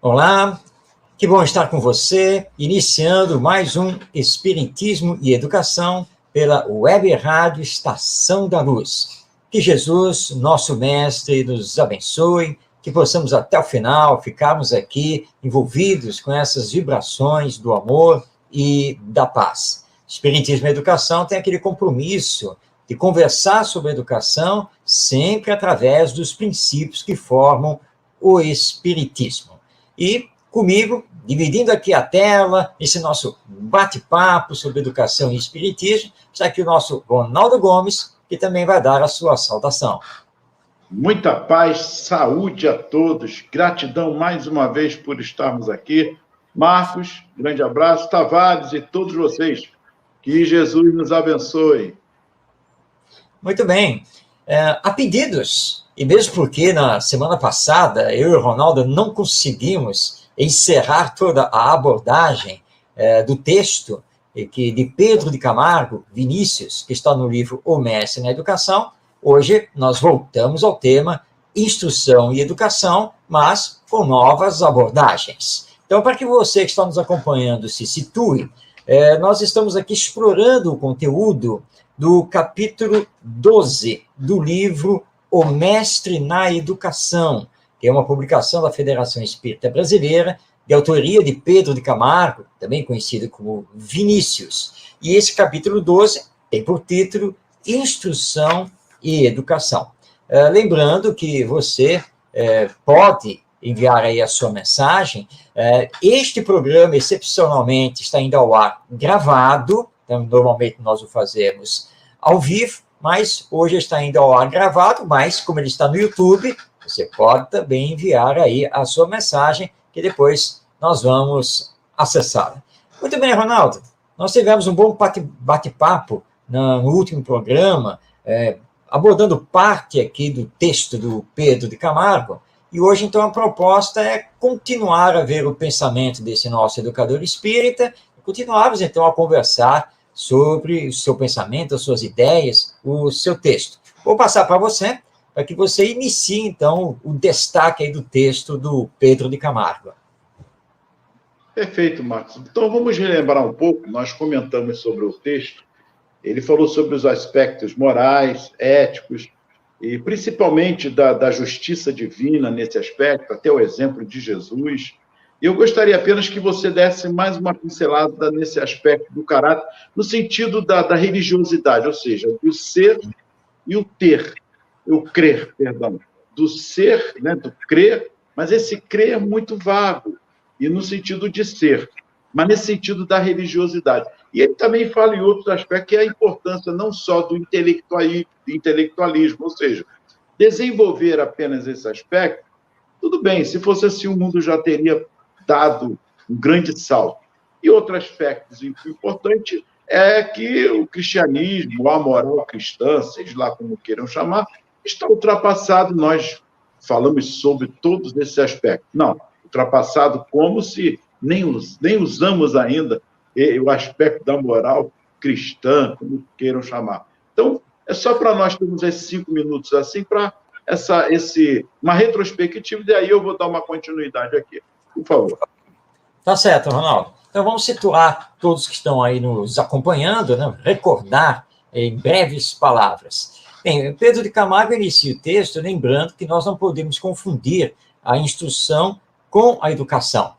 Olá, que bom estar com você, iniciando mais um Espiritismo e Educação pela Web Rádio Estação da Luz. Que Jesus, nosso Mestre, nos abençoe, que possamos até o final ficarmos aqui envolvidos com essas vibrações do amor e da paz. Espiritismo e Educação tem aquele compromisso de conversar sobre educação sempre através dos princípios que formam o Espiritismo. E comigo, dividindo aqui a tela, esse nosso bate-papo sobre educação e espiritismo, está aqui o nosso Ronaldo Gomes, que também vai dar a sua saudação. Muita paz, saúde a todos, gratidão mais uma vez por estarmos aqui. Marcos, grande abraço, Tavares e todos vocês, que Jesus nos abençoe. Muito bem, há pedidos, e mesmo porque na semana passada eu e o Ronaldo não conseguimos encerrar toda a abordagem do texto de Pedro de Camargo, Vinícius, que está no livro O Mestre na Educação. Hoje nós voltamos ao tema instrução e educação, mas com novas abordagens. Então, para que você que está nos acompanhando se situe, nós estamos aqui explorando o conteúdo do capítulo 12 do livro O Mestre na Educação, que é uma publicação da Federação Espírita Brasileira, de autoria de Pedro de Camargo, também conhecido como Vinícius. E esse capítulo 12 tem por título Instrução e Educação. Lembrando que você pode enviar aí a sua mensagem. Este programa, excepcionalmente, está indo ao ar gravado. Então, normalmente nós o fazemos ao vivo, mas hoje está indo ao ar gravado, mas como ele está no YouTube, você pode também enviar aí a sua mensagem, que depois nós vamos acessá-la. Muito bem, Ronaldo, nós tivemos um bom bate-papo no último programa, abordando parte aqui do texto do Pedro de Camargo, e hoje, então, a proposta é continuar a ver o pensamento desse nosso educador espírita, e continuarmos, então, a conversar sobre o seu pensamento, as suas ideias, o seu texto. Vou passar para você, para que você inicie, então, o destaque aí do texto do Pedro de Camargo. Perfeito, Marcos. Então, vamos relembrar um pouco, nós comentamos sobre o texto, ele falou sobre os aspectos morais, éticos, e principalmente da justiça divina nesse aspecto, até o exemplo de Jesus. Eu gostaria apenas que você desse mais uma pincelada nesse aspecto do caráter, no sentido da religiosidade, ou seja, do ser e o ter, o crer, perdão, do ser, né, do crer, mas esse crer é muito vago, e no sentido de ser, mas nesse sentido da religiosidade. E ele também fala em outros aspectos, que é a importância não só do intelectualismo, ou seja, desenvolver apenas esse aspecto, tudo bem, se fosse assim, o mundo já teria dado um grande salto. E outro aspecto importante é que o cristianismo, a moral cristã, seja lá como queiram chamar, está ultrapassado. Nós falamos sobre todos esses aspectos. Não, ultrapassado como se nem usamos ainda o aspecto da moral cristã, como queiram chamar. Então, é só para nós termos esses 5 minutos assim, para uma retrospectiva, e aí eu vou dar uma continuidade aqui. Por favor. Tá certo, Ronaldo. Então, vamos situar todos que estão aí nos acompanhando, né? Recordar em breves palavras. Bem, Pedro de Camargo inicia o texto lembrando que nós não podemos confundir a instrução com a educação,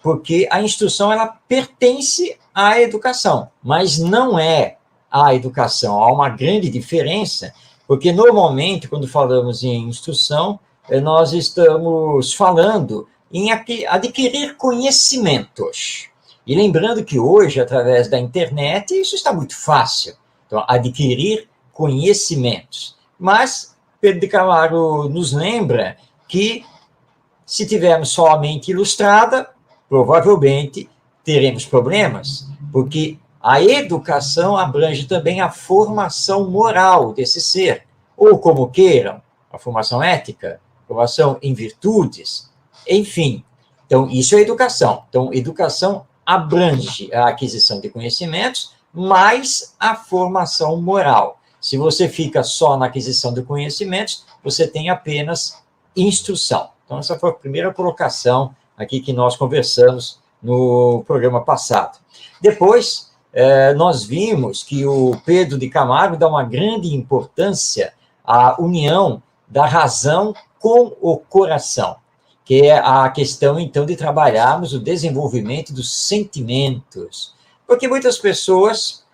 porque a instrução ela pertence à educação, mas não é a educação. Há uma grande diferença, porque normalmente, quando falamos em instrução, nós estamos falando em adquirir conhecimentos. E lembrando que hoje, através da internet, isso está muito fácil. Então, adquirir conhecimentos. Mas Pedro de Camargo nos lembra que, se tivermos só a mente ilustrada, provavelmente teremos problemas, porque a educação abrange também a formação moral desse ser, ou como queiram, a formação ética, formação em virtudes, enfim. Então, isso é educação. Então, educação abrange a aquisição de conhecimentos, mais a formação moral. Se você fica só na aquisição de conhecimentos, você tem apenas instrução. Então, essa foi a primeira colocação aqui que nós conversamos no programa passado. Depois, nós vimos que o Pedro de Camargo dá uma grande importância à união da razão com o coração, que é a questão, então, de trabalharmos o desenvolvimento dos sentimentos. Porque muitas pessoas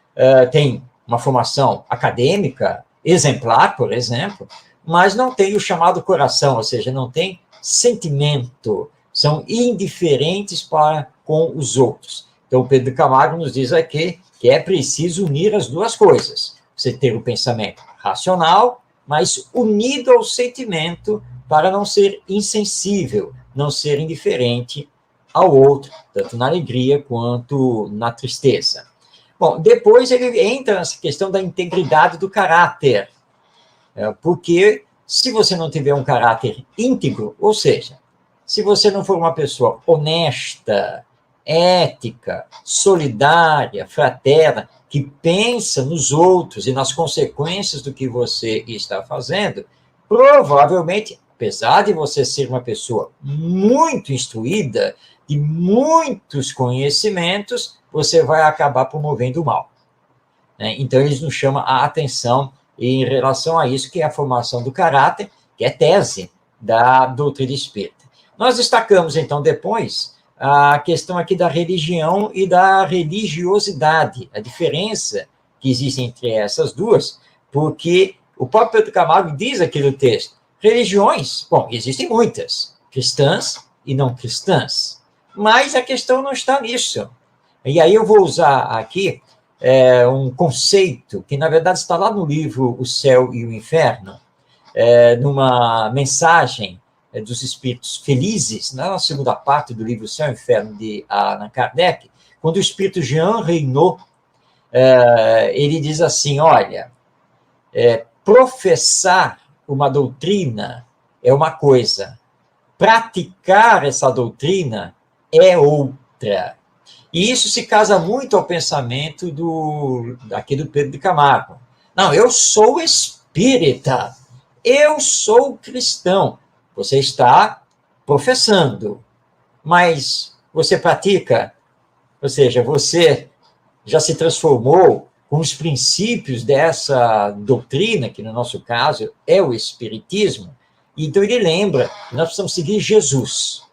têm uma formação acadêmica exemplar, por exemplo, mas não têm o chamado coração, ou seja, não têm sentimento, são indiferentes para com os outros. Então, o Pedro Camargo nos diz aqui que é preciso unir as duas coisas. Você ter o pensamento racional, mas unido ao sentimento para não ser insensível, não ser indiferente ao outro, tanto na alegria quanto na tristeza. Bom, depois ele entra nessa questão da integridade do caráter, porque se você não tiver um caráter íntegro, ou seja, se você não for uma pessoa honesta, ética, solidária, fraterna, que pensa nos outros e nas consequências do que você está fazendo, provavelmente, apesar de você ser uma pessoa muito instruída, de muitos conhecimentos, você vai acabar promovendo o mal. Então, eles nos chamam a atenção em relação a isso, que é a formação do caráter, que é tese da doutrina espírita. Nós destacamos, então, depois, a questão aqui da religião e da religiosidade, a diferença que existe entre essas duas, porque o próprio Pedro Camargo diz aqui no texto, religiões, bom, existem muitas, cristãs e não cristãs, mas a questão não está nisso. E aí eu vou usar aqui um conceito que, na verdade, está lá no livro O Céu e o Inferno, numa mensagem dos espíritos felizes, na segunda parte do livro O Céu e o Inferno, de Allan Kardec, quando o espírito Jean Reynaud, ele diz assim, olha, professar uma doutrina é uma coisa, praticar essa doutrina é outra. E isso se casa muito ao pensamento aqui do Pedro de Camargo. Não, eu sou espírita, eu sou cristão. Você está professando, mas você pratica, ou seja, você já se transformou com os princípios dessa doutrina, que no nosso caso é o espiritismo, então ele lembra que nós precisamos seguir Jesus.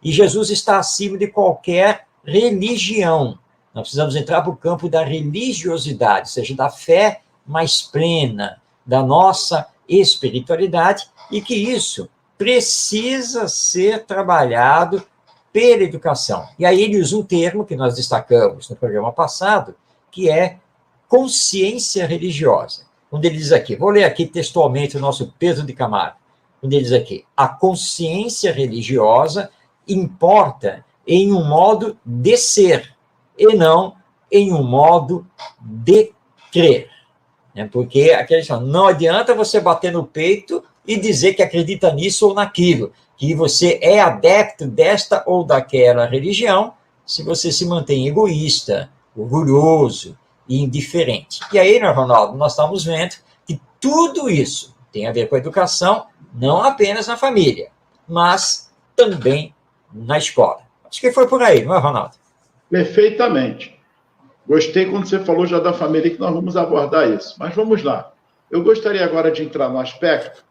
E Jesus está acima de qualquer religião. Nós precisamos entrar para o campo da religiosidade, ou seja, da fé mais plena, da nossa espiritualidade, e que isso precisa ser trabalhado pela educação. E aí ele usa um termo que nós destacamos no programa passado, que é consciência religiosa. Quando ele diz aqui, vou ler aqui textualmente o nosso Pedro de Camargo, quando ele diz aqui, a consciência religiosa importa em um modo de ser, e não em um modo de crer. Porque aquela questão, não adianta você bater no peito e dizer que acredita nisso ou naquilo, que você é adepto desta ou daquela religião, se você se mantém egoísta, orgulhoso e indiferente. E aí, né, Ronaldo, nós estamos vendo que tudo isso tem a ver com a educação, não apenas na família, mas também na escola. Acho que foi por aí, não é, Ronaldo? Perfeitamente. Gostei quando você falou já da família, que nós vamos abordar isso. Mas vamos lá. Eu gostaria agora de entrar no aspecto,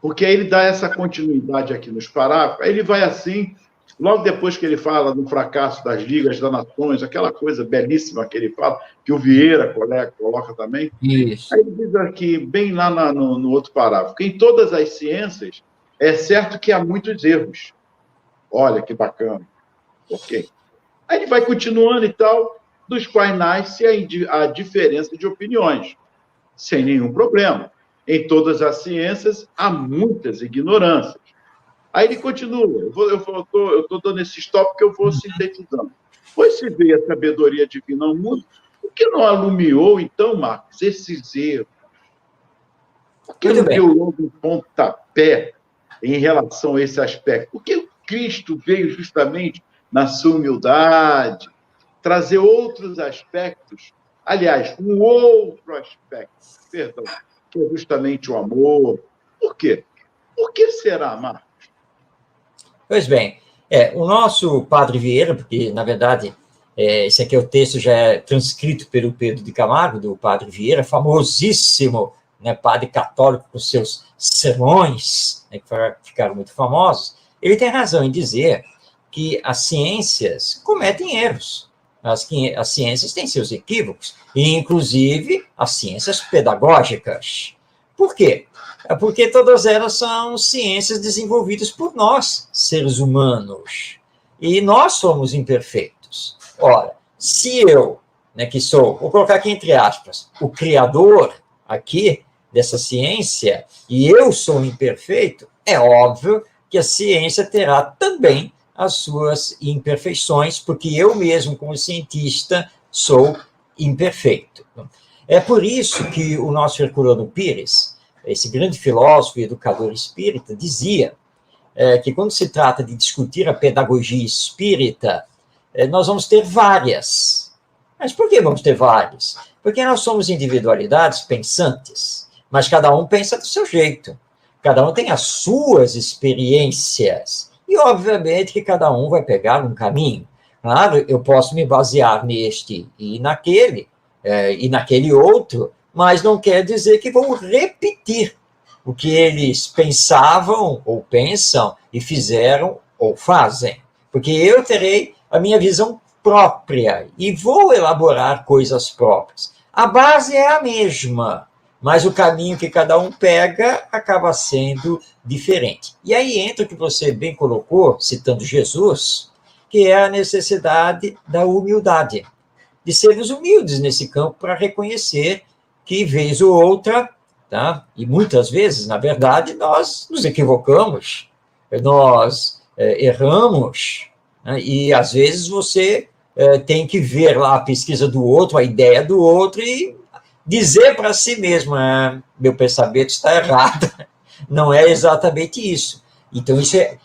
porque aí ele dá essa continuidade aqui nos parágrafos, aí ele vai assim, logo depois que ele fala do fracasso das ligas das nações, aquela coisa belíssima que ele fala, que o Vieira coloca também. Isso. Aí ele diz aqui, bem lá no outro parágrafo, que em todas as ciências é certo que há muitos erros. Olha que bacana. Ok. Aí ele vai continuando e tal, dos quais nasce a diferença de opiniões, sem nenhum problema. Em todas as ciências, há muitas ignorâncias. Aí ele continua, eu estou dando esse stop que eu vou sintetizando. Pois se veio a sabedoria divina ao mundo, por que não alumiou, então, Marcos, esses erros? Por que não deu logo um pontapé em relação a esse aspecto? Porque Cristo veio justamente na sua humildade, trazer outros aspectos, aliás, um outro aspecto, perdão, que é justamente o amor. Por quê? Por que será, Marcos? Pois bem, O nosso padre Vieira, porque, na verdade, esse aqui é o texto, já é transcrito pelo Pedro de Camargo, do padre Vieira, famosíssimo, né, padre católico com seus sermões, né, que ficaram muito famosos. Ele tem razão em dizer que as ciências cometem erros. As ciências têm seus equívocos, e, inclusive, as ciências pedagógicas. Por quê? Porque todas elas são ciências desenvolvidas por nós, seres humanos. E nós somos imperfeitos. Ora, se eu, né, que sou, vou colocar aqui entre aspas, o criador aqui dessa ciência, e eu sou imperfeito, é óbvio que a ciência terá também as suas imperfeições, porque eu mesmo, como cientista, sou imperfeito. É por isso que o nosso Herculano Pires, esse grande filósofo e educador espírita, dizia que quando se trata de discutir a pedagogia espírita, nós vamos ter várias. Mas por que vamos ter várias? Porque nós somos individualidades pensantes, mas cada um pensa do seu jeito. Cada um tem as suas experiências. E, obviamente, que cada um vai pegar um caminho. Claro, eu posso me basear neste e naquele outro, mas não quer dizer que vou repetir o que eles pensavam ou pensam e fizeram ou fazem. Porque eu terei a minha visão própria e vou elaborar coisas próprias. A base é a mesma, mas o caminho que cada um pega acaba sendo diferente. E aí entra o que você bem colocou, citando Jesus, que é a necessidade da humildade, de sermos humildes nesse campo para reconhecer que, vez ou outra, tá? E muitas vezes, na verdade, nós nos equivocamos, nós erramos, né? E às vezes você tem que ver lá a pesquisa do outro, a ideia do outro e dizer para si mesmo, meu pensamento está errado, não é exatamente isso. Então,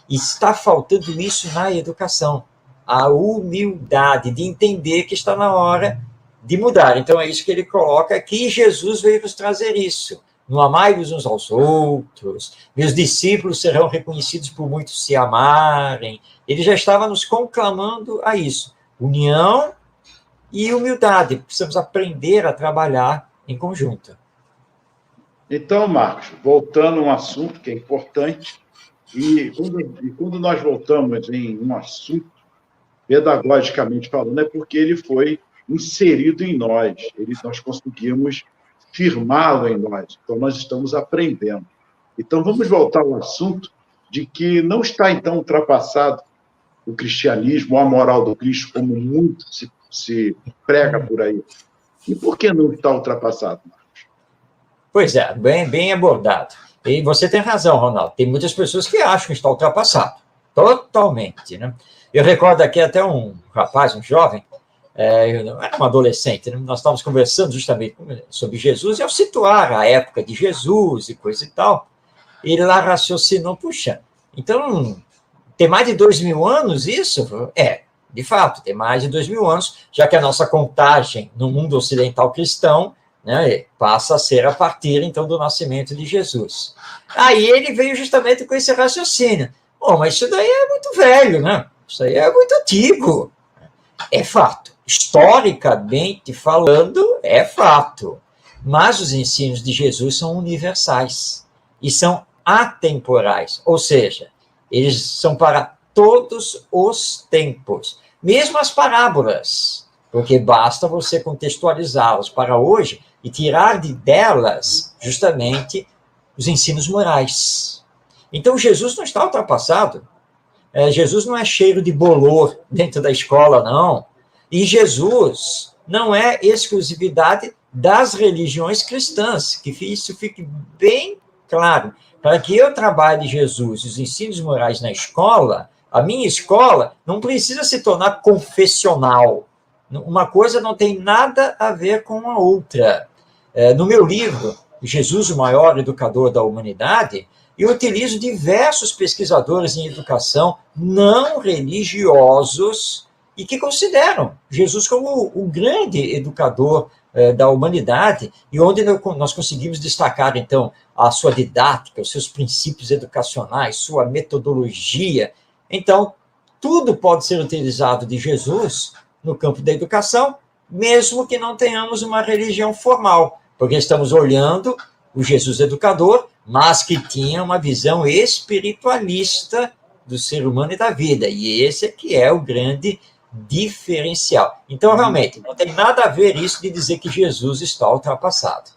está faltando isso na educação, a humildade de entender que está na hora de mudar. Então, é isso que ele coloca aqui, e Jesus veio nos trazer isso. Não amai-vos uns aos outros, meus discípulos serão reconhecidos por muitos se amarem. Ele já estava nos conclamando a isso. União e humildade. Precisamos aprender a trabalhar em conjunto. Então, Marcos, voltando a um assunto que é importante, e quando nós voltamos em um assunto, pedagogicamente falando, é porque ele foi inserido em nós, nós conseguimos firmá-lo em nós, então nós estamos aprendendo. Então, vamos voltar ao assunto de que não está, então, ultrapassado o cristianismo, a moral do Cristo, como muito se prega por aí. E por que não está ultrapassado, Marcos? Pois é, bem abordado. E você tem razão, Ronaldo. Tem muitas pessoas que acham que está ultrapassado. Totalmente, né? Eu recordo aqui até um rapaz, um jovem, era um adolescente, né? Nós estávamos conversando justamente sobre Jesus, e ao situar a época de Jesus e coisa e tal, ele lá raciocinou, puxa, então, tem mais de 2.000 anos isso? De fato, tem mais de 2.000 anos, já que a nossa contagem no mundo ocidental cristão, né, passa a ser a partir, então, do nascimento de Jesus. Aí ele veio justamente com esse raciocínio. Mas isso daí é muito velho, né? Isso aí é muito antigo. É fato. Historicamente falando, é fato. Mas os ensinos de Jesus são universais e são atemporais, ou seja, eles são para todos os tempos, mesmo as parábolas, porque basta você contextualizá-las para hoje e tirar delas justamente os ensinos morais. Então, Jesus não está ultrapassado. Jesus não é cheiro de bolor dentro da escola, não. E Jesus não é exclusividade das religiões cristãs, que isso fique bem claro. Para que eu trabalhe Jesus e os ensinos morais na escola, a minha escola não precisa se tornar confessional. Uma coisa não tem nada a ver com a outra. No meu livro, Jesus, o maior educador da humanidade, eu utilizo diversos pesquisadores em educação não religiosos e que consideram Jesus como o grande educador da humanidade, e onde nós conseguimos destacar, então, a sua didática, os seus princípios educacionais, sua metodologia. Então, tudo pode ser utilizado de Jesus no campo da educação, mesmo que não tenhamos uma religião formal, porque estamos olhando o Jesus educador, mas que tinha uma visão espiritualista do ser humano e da vida, e esse é que é o grande diferencial. Então, realmente, não tem nada a ver isso de dizer que Jesus está ultrapassado.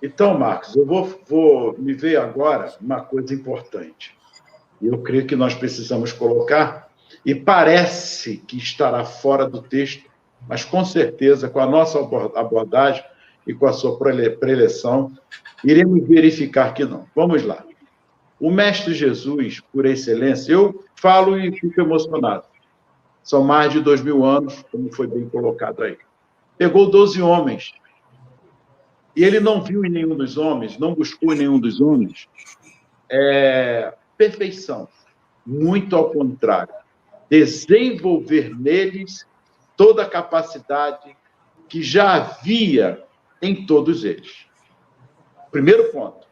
Então, Marcos, eu vou me ver agora uma coisa importante. E eu creio que nós precisamos colocar, e parece que estará fora do texto, mas com certeza, com a nossa abordagem e com a sua preleção, iremos verificar que não. Vamos lá. O Mestre Jesus, por excelência, eu falo e fico emocionado. São mais de 2000 anos, como foi bem colocado aí. Pegou 12 homens, e ele não viu em nenhum dos homens, não buscou em nenhum dos homens perfeição. Muito ao contrário. Desenvolver neles toda a capacidade que já havia em todos eles. Primeiro ponto.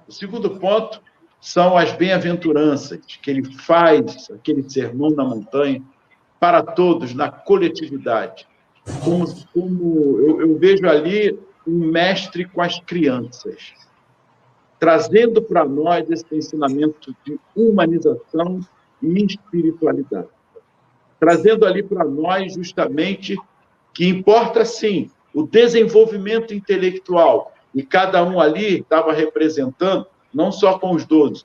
O segundo ponto são as bem-aventuranças, que ele faz, aquele sermão na montanha, para todos, na coletividade. Eu vejo ali um mestre com as crianças, trazendo para nós esse ensinamento de humanização e espiritualidade. Trazendo ali para nós, justamente, que importa, sim, o desenvolvimento intelectual, e cada um ali estava representando, não só com os 12,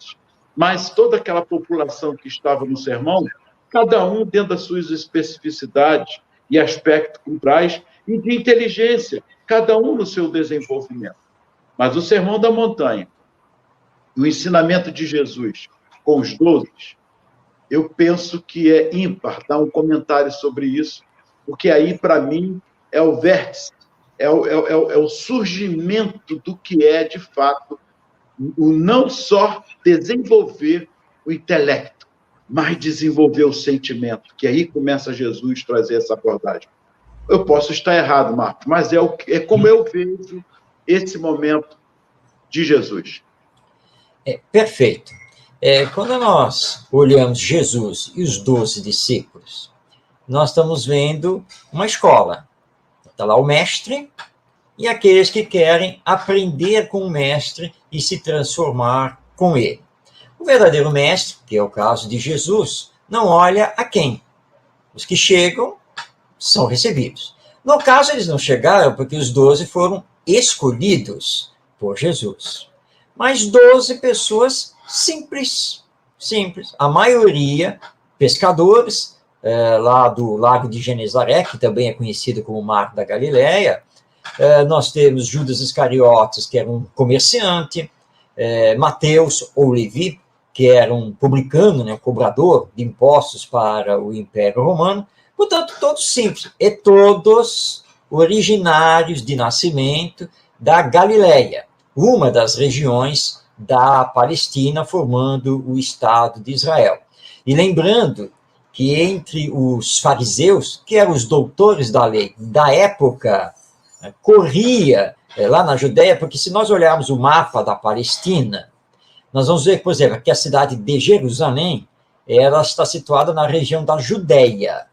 mas toda aquela população que estava no sermão, cada um dentro das suas especificidades e aspectos culturais e de inteligência, cada um no seu desenvolvimento. Mas o Sermão da Montanha, o ensinamento de Jesus com os 12, eu penso que é ímpar dar um comentário sobre isso, porque aí, para mim, é o vértice, é o surgimento do que é, de fato, o não só desenvolver o intelecto, mas desenvolver o sentimento, que aí começa Jesus a trazer essa abordagem. Eu posso estar errado, Marcos, mas é como eu vejo esse momento de Jesus. Perfeito. Quando nós olhamos Jesus e os 12 discípulos, nós estamos vendo uma escola. Está lá o mestre e aqueles que querem aprender com o mestre e se transformar com ele. O verdadeiro mestre, que é o caso de Jesus, não olha a quem. Os que chegam são recebidos. No caso, eles não chegaram porque os 12 foram escolhidos por Jesus. Mas 12 pessoas simples. A maioria, pescadores, lá do Lago de Genezaré, que também é conhecido como Mar da Galileia. Nós temos Judas Iscariotes, que era um comerciante, Mateus ou Levi, que era um publicano, né, cobrador de impostos para o Império Romano. Portanto, todos simples, e todos originários de nascimento da Galileia, uma das regiões da Palestina, formando o Estado de Israel. E lembrando que entre os fariseus, que eram os doutores da lei da época, corria lá na Judéia, porque se nós olharmos o mapa da Palestina, nós vamos ver, por exemplo, que a cidade de Jerusalém, ela está situada na região da Judéia.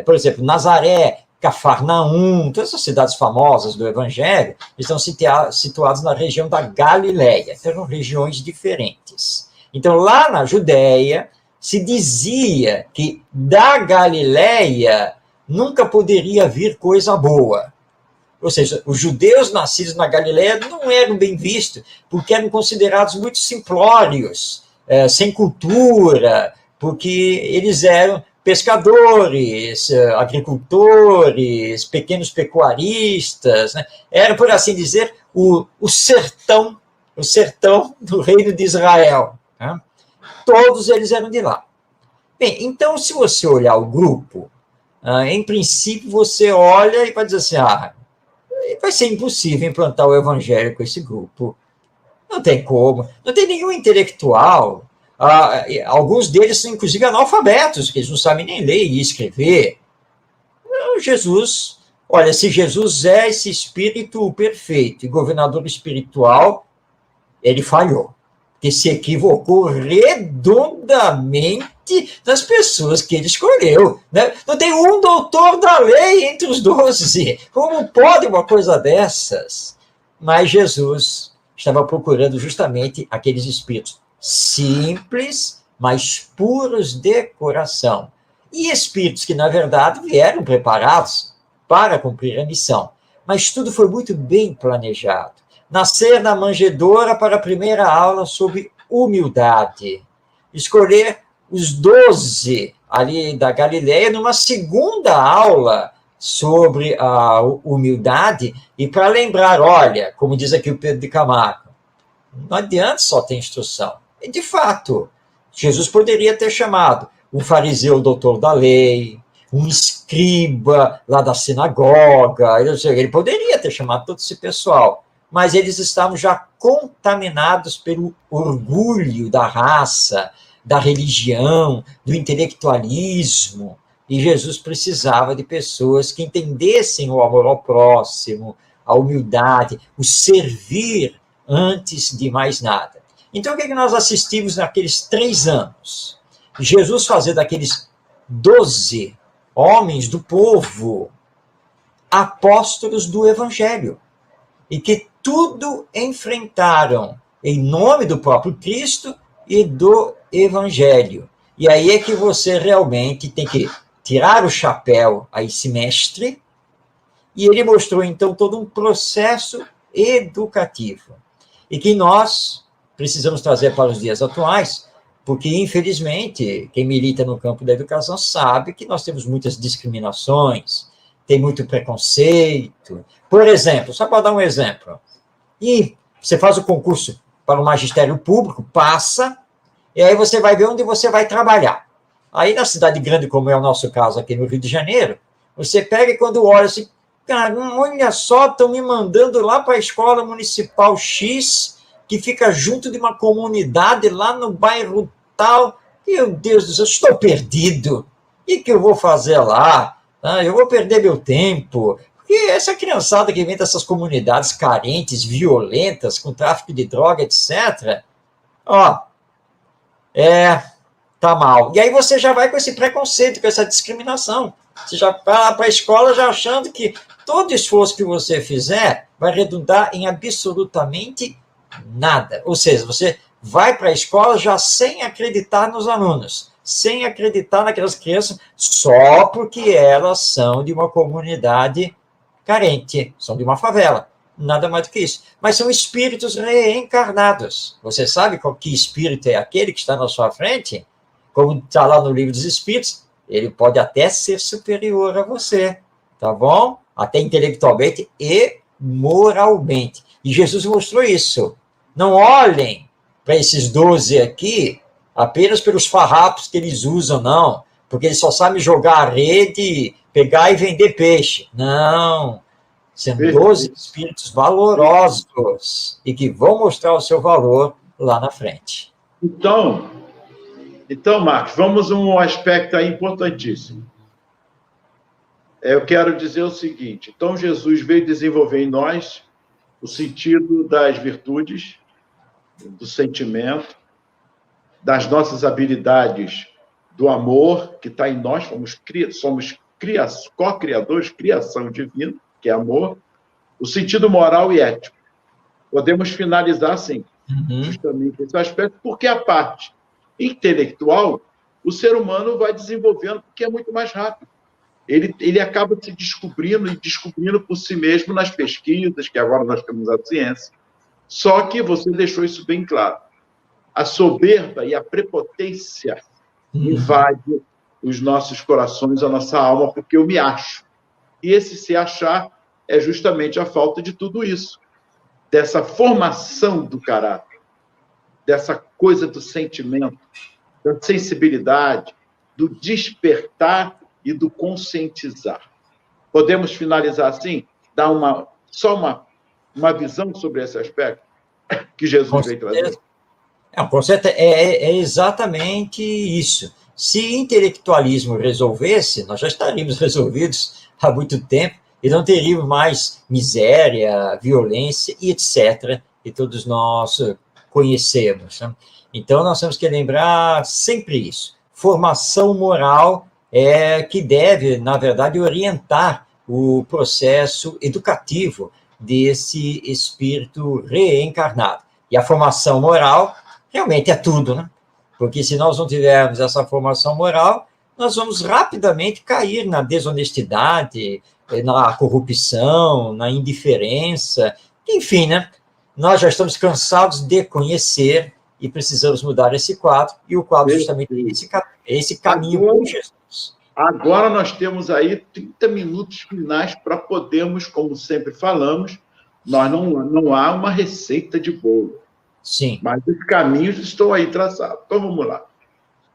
Por exemplo, Nazaré, Cafarnaum, todas essas cidades famosas do Evangelho, estão situadas na região da Galileia. Então, eram regiões diferentes. Então, lá na Judéia, se dizia que da Galileia nunca poderia vir coisa boa. Ou seja, os judeus nascidos na Galileia não eram bem vistos, porque eram considerados muito simplórios, sem cultura, porque eles eram pescadores, agricultores, pequenos pecuaristas, né? Era, por assim dizer, o sertão do reino de Israel. Né? Todos eles eram de lá. Bem, então, se você olhar o grupo, em princípio, você olha e vai dizer assim, vai ser impossível implantar o evangelho com esse grupo. Não tem como. Não tem nenhum intelectual. Alguns deles são, inclusive, analfabetos, que eles não sabem nem ler e escrever. Jesus, olha, se Jesus é esse espírito perfeito e governador espiritual, ele falhou. que se equivocou redondamente das pessoas que ele escolheu. Né? Não tem um doutor da lei entre os 12. Como pode uma coisa dessas? Mas Jesus estava procurando justamente aqueles espíritos simples, mas puros de coração. E espíritos que, na verdade, vieram preparados para cumprir a missão. Mas tudo foi muito bem planejado. Nascer na manjedoura para a primeira aula sobre humildade. Escolher os 12 ali da Galileia numa segunda aula sobre a humildade e para lembrar, olha, como diz aqui o Pedro de Camargo, não adianta só ter instrução. E, de fato, Jesus poderia ter chamado um fariseu doutor da lei, um escriba lá da sinagoga, ele poderia ter chamado todo esse pessoal, mas eles estavam já contaminados pelo orgulho da raça, da religião, do intelectualismo, e Jesus precisava de pessoas que entendessem o amor ao próximo, a humildade, o servir antes de mais nada. Então, o que nós assistimos naqueles 3 anos? Jesus fazer daqueles 12 homens do povo apóstolos do Evangelho, e que tudo enfrentaram em nome do próprio Cristo e do Evangelho. E aí é que você realmente tem que tirar o chapéu a esse mestre, e ele mostrou, então, todo um processo educativo, e que nós precisamos trazer para os dias atuais, porque, infelizmente, quem milita no campo da educação sabe que nós temos muitas discriminações, tem muito preconceito. Por exemplo, só para dar um exemplo, e você faz o concurso para o magistério público, passa, e aí você vai ver onde você vai trabalhar. Aí, na cidade grande, como é o nosso caso aqui no Rio de Janeiro, você pega e quando olha assim, cara, olha só, estão me mandando lá para a escola municipal X, que fica junto de uma comunidade lá no bairro tal. Meu Deus do céu, estou perdido. O que eu vou fazer lá? Eu vou perder meu tempo. Porque essa criançada que vem dessas comunidades carentes, violentas, com tráfico de droga, etc., tá mal. E aí você já vai com esse preconceito, com essa discriminação. Você já vai para a escola já achando que todo esforço que você fizer vai redundar em absolutamente nada. Ou seja, você vai para a escola já sem acreditar nos alunos, sem acreditar naquelas crianças, só porque elas são de uma comunidade carente, são de uma favela. Nada mais do que isso. Mas são espíritos reencarnados. Você sabe que espírito é aquele que está na sua frente? Como está lá no Livro dos Espíritos, ele pode até ser superior a você, tá bom? Até intelectualmente e moralmente. E Jesus mostrou isso. Não olhem para esses 12 aqui apenas pelos farrapos que eles usam, não. Porque eles só sabem jogar a rede, pegar e vender peixe. Não. São 12 espíritos valorosos e que vão mostrar o seu valor lá na frente. Então, Marcos, vamos a um aspecto aí importantíssimo. Eu quero dizer o seguinte: então, Jesus veio desenvolver em nós o sentido das virtudes, do sentimento, das nossas habilidades, do amor que está em nós, somos co-criadores, criação divina, que é amor, o sentido moral e ético. Podemos finalizar assim, justamente esse aspecto, porque a parte intelectual, o ser humano vai desenvolvendo porque é muito mais rápido. Ele acaba se descobrindo e descobrindo por si mesmo nas pesquisas, que agora nós temos a ciência. Só que você deixou isso bem claro. A soberba e a prepotência invadem os nossos corações, a nossa alma, porque eu me acho. E esse se achar é justamente a falta de tudo isso, dessa formação do caráter, dessa coisa do sentimento, da sensibilidade, do despertar e do conscientizar. Podemos finalizar assim? Dar só uma visão sobre esse aspecto que Jesus veio trazer? Com certeza, é exatamente isso. Se intelectualismo resolvesse, nós já estaríamos resolvidos há muito tempo e não teríamos mais miséria, violência e etc. E todos nós conhecemos, né? Então, nós temos que lembrar sempre isso. Formação moral é que deve, na verdade, orientar o processo educativo desse espírito reencarnado. E a formação moral realmente é tudo, né? Porque se nós não tivermos essa formação moral, nós vamos rapidamente cair na desonestidade, na corrupção, na indiferença, enfim, né? Nós já estamos cansados de conhecer e precisamos mudar esse quadro, e o quadro justamente é esse caminho com Jesus. Agora nós temos aí 30 minutos finais para podermos, como sempre falamos, não há uma receita de bolo. Sim. Mas os caminhos estão aí traçados. Então, vamos lá.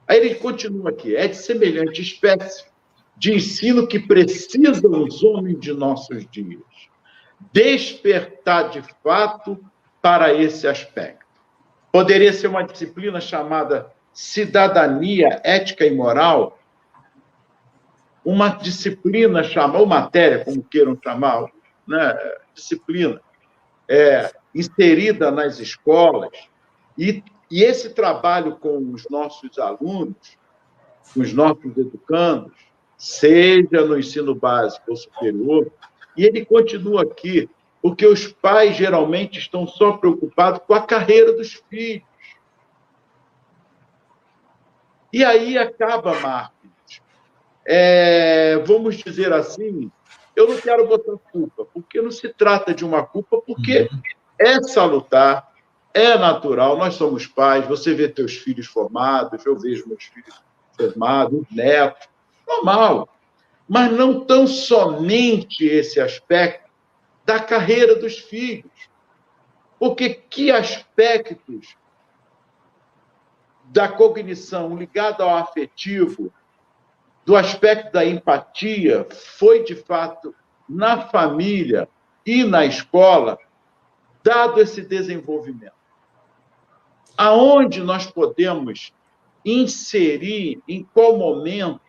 Aí ele continua aqui. É de semelhante espécie de ensino que precisam os homens de nossos dias despertar de fato para esse aspecto. Poderia ser uma disciplina chamada cidadania ética e moral, uma disciplina chamada, ou matéria, como queiram chamar, né? Disciplina, inserida nas escolas, e esse trabalho com os nossos alunos, com os nossos educandos, seja no ensino básico ou superior, e ele continua aqui, porque os pais geralmente estão só preocupados com a carreira dos filhos. E aí acaba, Marcos, vamos dizer assim, eu não quero botar culpa, porque não se trata de uma culpa, porque é salutar, é natural, nós somos pais, você vê teus filhos formados, eu vejo meus filhos formados, netos, normal. Mas não tão somente esse aspecto da carreira dos filhos. Porque que aspectos da cognição ligado ao afetivo, do aspecto da empatia, foi, de fato, na família e na escola, dado esse desenvolvimento? Aonde nós podemos inserir, em qual momento?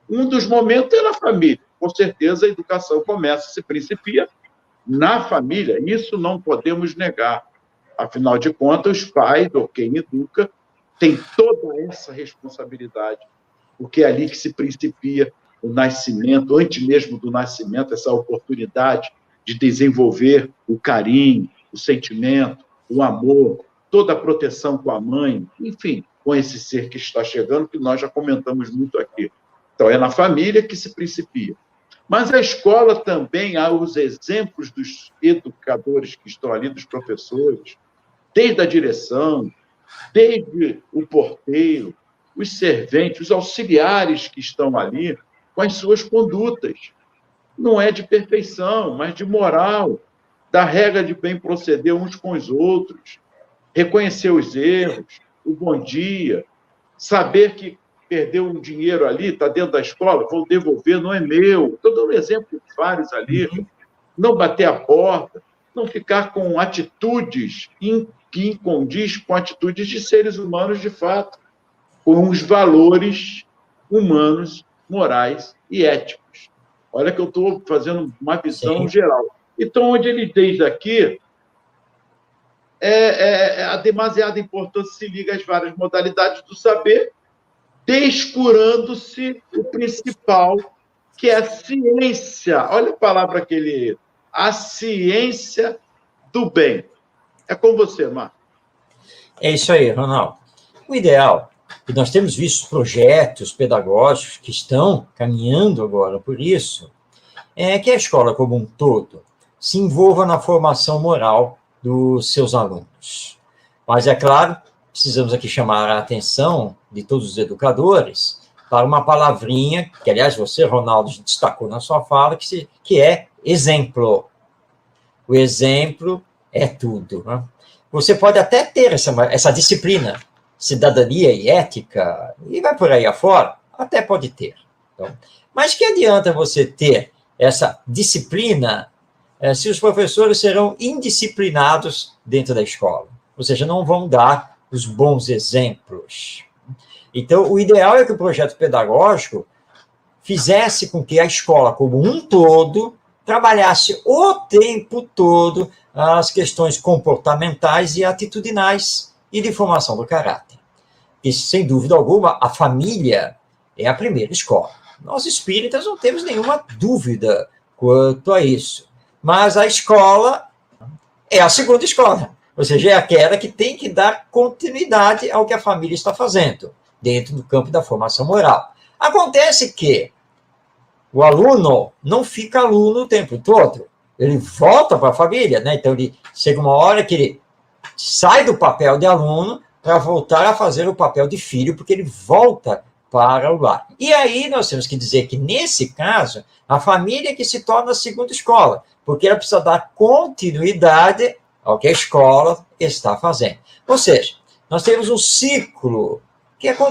Um dos momentos é na família. Com certeza, a educação se principia na família. Isso não podemos negar. Afinal de contas, os pais, ou quem educa, tem toda essa responsabilidade, porque é ali que se principia o nascimento, antes mesmo do nascimento, essa oportunidade de desenvolver o carinho, o sentimento, o amor, toda a proteção com a mãe, enfim, com esse ser que está chegando, que nós já comentamos muito aqui. Então, é na família que se principia. Mas a escola também, há os exemplos dos educadores que estão ali, dos professores, desde a direção, desde o porteiro, os serventes, os auxiliares que estão ali, com as suas condutas. Não é de perfeição, mas de moral, da regra de bem proceder uns com os outros, reconhecer os erros, o bom dia, saber que perdeu um dinheiro ali, está dentro da escola, vou devolver, não é meu. Estou dando um exemplo de vários ali. Não bater a porta, não ficar com atitudes que incondiz com atitudes de seres humanos de fato, com os valores humanos, morais e éticos. Olha que eu estou fazendo uma visão geral. Então, onde ele diz aqui, a demasiada importância se liga às várias modalidades do saber, descurando-se o principal, que é a ciência. Olha a palavra que ele... A ciência do bem. É com você, Marcos. É isso aí, Ronaldo. O ideal, e nós temos visto projetos pedagógicos que estão caminhando agora por isso, é que a escola como um todo se envolva na formação moral dos seus alunos. Mas, é claro, precisamos aqui chamar a atenção de todos os educadores para uma palavrinha, que, aliás, você, Ronaldo, destacou na sua fala, que é exemplo. O exemplo é tudo, né? Você pode até ter essa disciplina, cidadania e ética, e vai por aí afora, até pode ter. Então, mas que adianta você ter essa disciplina se os professores serão indisciplinados dentro da escola? Ou seja, não vão dar os bons exemplos. Então, o ideal é que o projeto pedagógico fizesse com que a escola, como um todo, trabalhasse o tempo todo as questões comportamentais e atitudinais e de formação do caráter. E, sem dúvida alguma, a família é a primeira escola. Nós espíritas não temos nenhuma dúvida quanto a isso. Mas a escola é a segunda escola, ou seja, é aquela que tem que dar continuidade ao que a família está fazendo, dentro do campo da formação moral. Acontece que o aluno não fica aluno o tempo todo, ele volta para a família, né? Então, ele chega uma hora que ele sai do papel de aluno para voltar a fazer o papel de filho, porque ele volta para o lar. E aí nós temos que dizer que, nesse caso, a família é que se torna a segunda escola, porque ela precisa dar continuidade ao que a escola está fazendo. Ou seja, nós temos um ciclo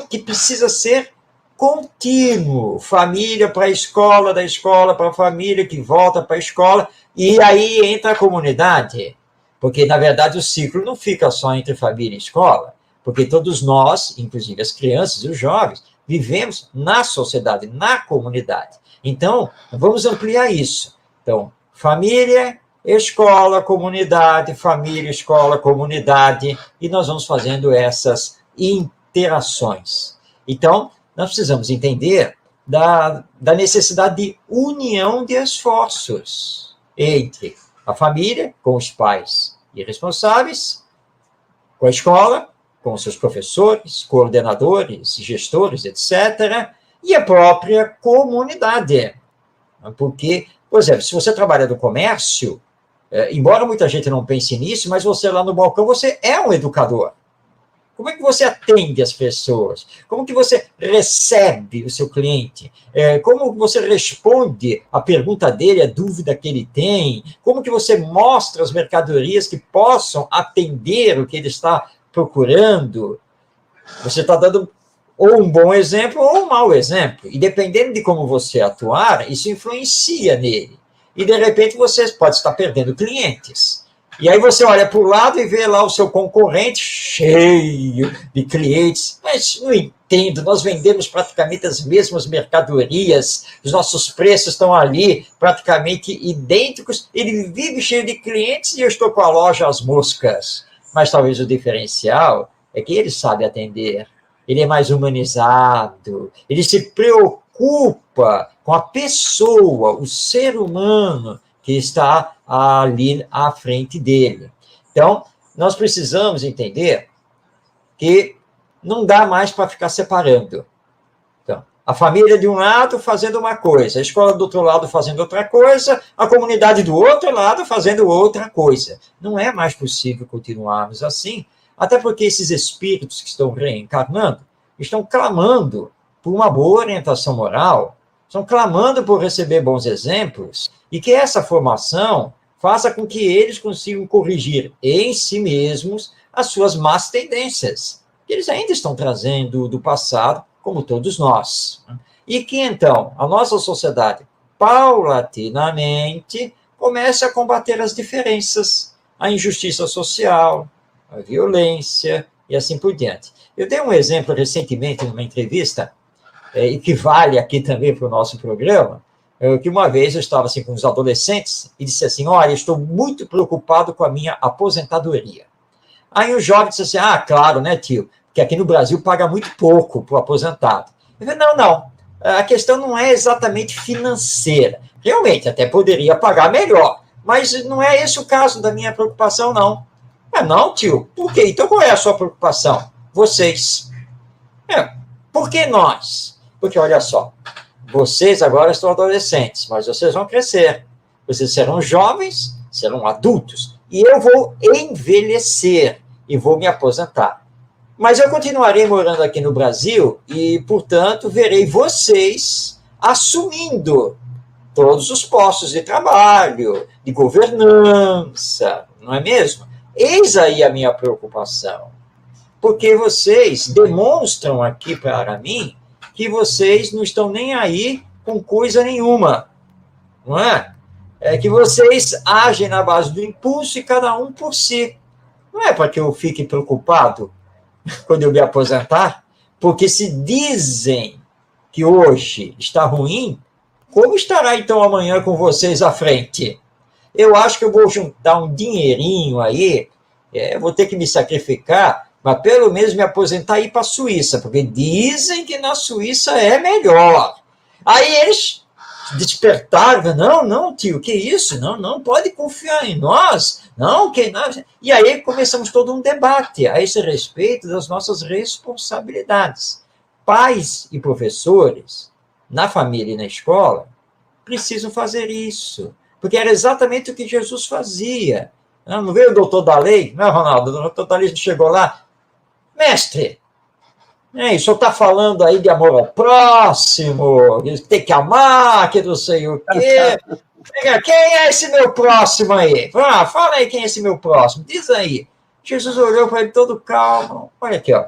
que precisa ser contínuo. Família para a escola, da escola para a família, que volta para a escola, e aí entra a comunidade. Porque, na verdade, o ciclo não fica só entre família e escola, porque todos nós, inclusive as crianças e os jovens, vivemos na sociedade, na comunidade. Então, vamos ampliar isso. Então, família, escola, comunidade, família, escola, comunidade, e nós vamos fazendo essas interações. Então, nós precisamos entender da necessidade de união de esforços entre a família, com os pais irresponsáveis, com a escola, com seus professores, coordenadores, gestores, etc., e a própria comunidade. Porque, por exemplo, se você trabalha no comércio, embora muita gente não pense nisso, mas você lá no balcão, você é um educador. Como é que você atende as pessoas? Como que você recebe o seu cliente? Como você responde a pergunta dele, a dúvida que ele tem? Como que você mostra as mercadorias que possam atender o que ele está procurando? Você está dando ou um bom exemplo ou um mau exemplo. E dependendo de como você atuar, isso influencia nele. E, de repente, você pode estar perdendo clientes. E aí você olha para o lado e vê lá o seu concorrente cheio de clientes. Mas não entendo, nós vendemos praticamente as mesmas mercadorias, os nossos preços estão ali praticamente idênticos, ele vive cheio de clientes e eu estou com a loja às moscas. Mas talvez o diferencial é que ele sabe atender, ele é mais humanizado, ele se preocupa com a pessoa, o ser humano que está ali à frente dele. Então, nós precisamos entender que não dá mais para ficar separando. Então, a família de um lado fazendo uma coisa, a escola do outro lado fazendo outra coisa, a comunidade do outro lado fazendo outra coisa. Não é mais possível continuarmos assim, até porque esses espíritos que estão reencarnando estão clamando por uma boa orientação moral, estão clamando por receber bons exemplos, e que essa formação faça com que eles consigam corrigir em si mesmos as suas más tendências, que eles ainda estão trazendo do passado, como todos nós. E que, então, a nossa sociedade, paulatinamente, comece a combater as diferenças, a injustiça social, a violência e assim por diante. Eu dei um exemplo recentemente numa entrevista, e que vale aqui também para o nosso programa, que uma vez eu estava assim, com os adolescentes e disse assim, olha, estou muito preocupado com a minha aposentadoria. Aí o jovem disse assim, claro, né, tio, que aqui no Brasil paga muito pouco para o aposentado. Eu falei, não, a questão não é exatamente financeira. Realmente, até poderia pagar melhor, mas não é esse o caso da minha preocupação, não. Não, tio, por quê? Então qual é a sua preocupação? Vocês. Por que nós? Porque, olha só, vocês agora estão adolescentes, mas vocês vão crescer. Vocês serão jovens, serão adultos, e eu vou envelhecer e vou me aposentar. Mas eu continuarei morando aqui no Brasil e, portanto, verei vocês assumindo todos os postos de trabalho, de governança, não é mesmo? Eis aí a minha preocupação. Porque vocês demonstram aqui para mim que vocês não estão nem aí com coisa nenhuma, não é? É que vocês agem na base do impulso e cada um por si. Não é para que eu fique preocupado quando eu me aposentar, porque se dizem que hoje está ruim, Como estará, então, amanhã com vocês à frente? Eu acho que eu vou juntar um dinheirinho aí, vou ter que me sacrificar, mas pelo menos me aposentar e ir para a Suíça, porque dizem que na Suíça é melhor. Aí eles despertaram, não, tio, que isso? Não, pode confiar em nós, não, que nada. E aí começamos todo um debate a esse respeito das nossas responsabilidades. Pais e professores, na família e na escola, precisam fazer isso, porque era exatamente o que Jesus fazia. Não veio o doutor da lei? Não, Ronaldo, o doutor da lei chegou lá, mestre, o senhor está falando aí de amor ao próximo, que tem que amar, que não sei o quê. Quem é esse meu próximo aí? Fala aí quem é esse meu próximo. Diz aí. Jesus olhou para ele todo calmo. Olha aqui, ó.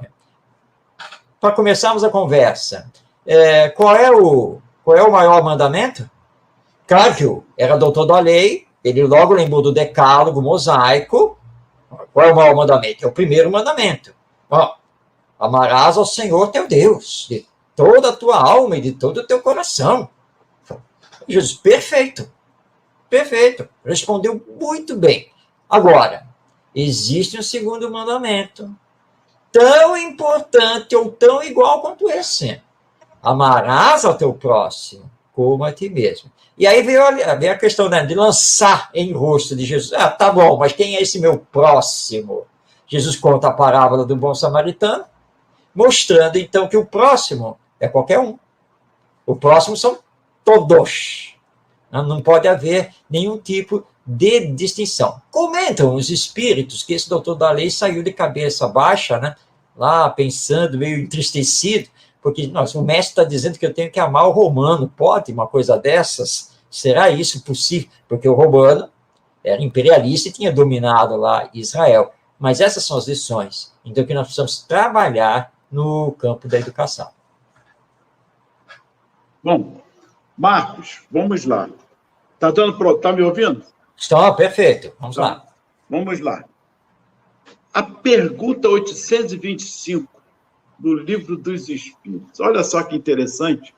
Para começarmos a conversa, qual é o maior mandamento? Claro que era doutor da lei, ele logo lembrou do decálogo mosaico. Qual é o maior mandamento? É o primeiro mandamento. Amarás ao Senhor teu Deus, de toda a tua alma e de todo o teu coração. Jesus, perfeito, respondeu muito bem. Agora, existe um segundo mandamento, tão importante ou tão igual quanto esse. Amarás ao teu próximo como a ti mesmo. E aí veio a questão, né, de lançar em rosto de Jesus. Tá bom, mas quem é esse meu próximo? Jesus conta a parábola do bom samaritano, mostrando, então, que o próximo é qualquer um. O próximo são todos. Não pode haver nenhum tipo de distinção. Comentam os espíritos que esse doutor da lei saiu de cabeça baixa, né? Lá pensando, meio entristecido, porque o mestre está dizendo que eu tenho que amar o romano. Pode uma coisa dessas? Será isso possível? Porque o romano era imperialista e tinha dominado lá Israel. Mas essas são as lições. Então, que nós precisamos trabalhar no campo da educação. Bom, Marcos, vamos lá. Tá me ouvindo? Está perfeito. Vamos lá. Vamos lá. A pergunta 825 do Livro dos Espíritos. Olha só que interessante.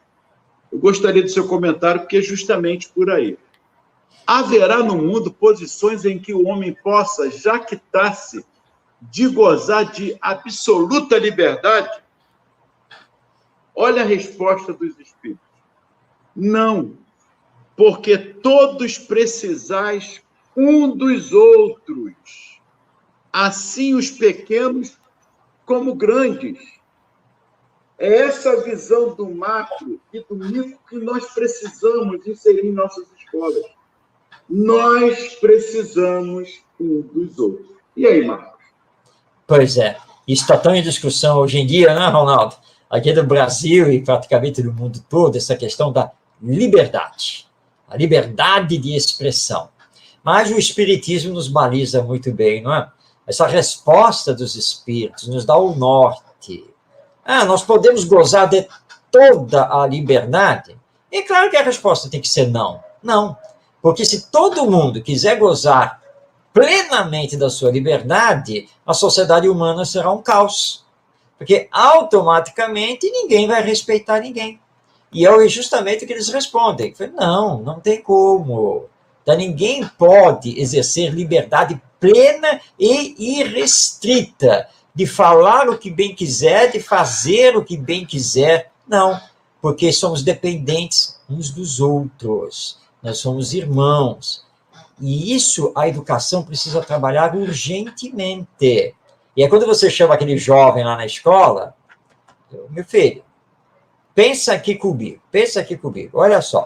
Eu gostaria do seu comentário, porque é justamente por aí. Haverá no mundo posições em que o homem possa jactar-se de gozar de absoluta liberdade? Olha a resposta dos Espíritos. Não, porque todos precisais um dos outros, assim os pequenos como grandes. É essa visão do macro e do micro que nós precisamos inserir em nossas escolas. Nós precisamos um dos outros. E aí, Marcos? Pois é. Isso está tão em discussão hoje em dia, né, Ronaldo? Aqui no Brasil e praticamente no mundo todo, essa questão da liberdade. A liberdade de expressão. Mas o Espiritismo nos baliza muito bem, não é? Essa resposta dos Espíritos nos dá o norte. Nós podemos gozar de toda a liberdade? E claro que a resposta tem que ser não. Não. Porque se todo mundo quiser gozar plenamente da sua liberdade, a sociedade humana será um caos. Porque automaticamente ninguém vai respeitar ninguém. E é justamente o que eles respondem. Não tem como. Então, ninguém pode exercer liberdade plena e irrestrita de falar o que bem quiser, de fazer o que bem quiser. Não, porque somos dependentes uns dos outros. Nós somos irmãos. E isso a educação precisa trabalhar urgentemente. E é quando você chama aquele jovem lá na escola, meu filho, pensa aqui comigo, olha só.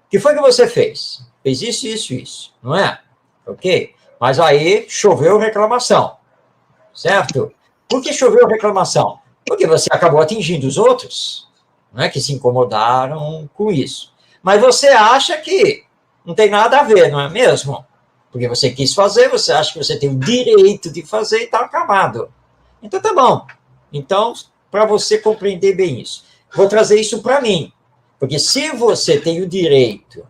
O que foi que você fez? Fez isso, não é? Ok? Mas aí choveu reclamação, certo? Por que choveu reclamação? Porque você acabou atingindo os outros, não é? Que se incomodaram com isso. Mas você acha que não tem nada a ver, não é mesmo? Porque você quis fazer, você acha que você tem o direito de fazer e está acabado. Então tá bom. Então, para você compreender bem isso, vou trazer isso para mim. Porque se você tem o direito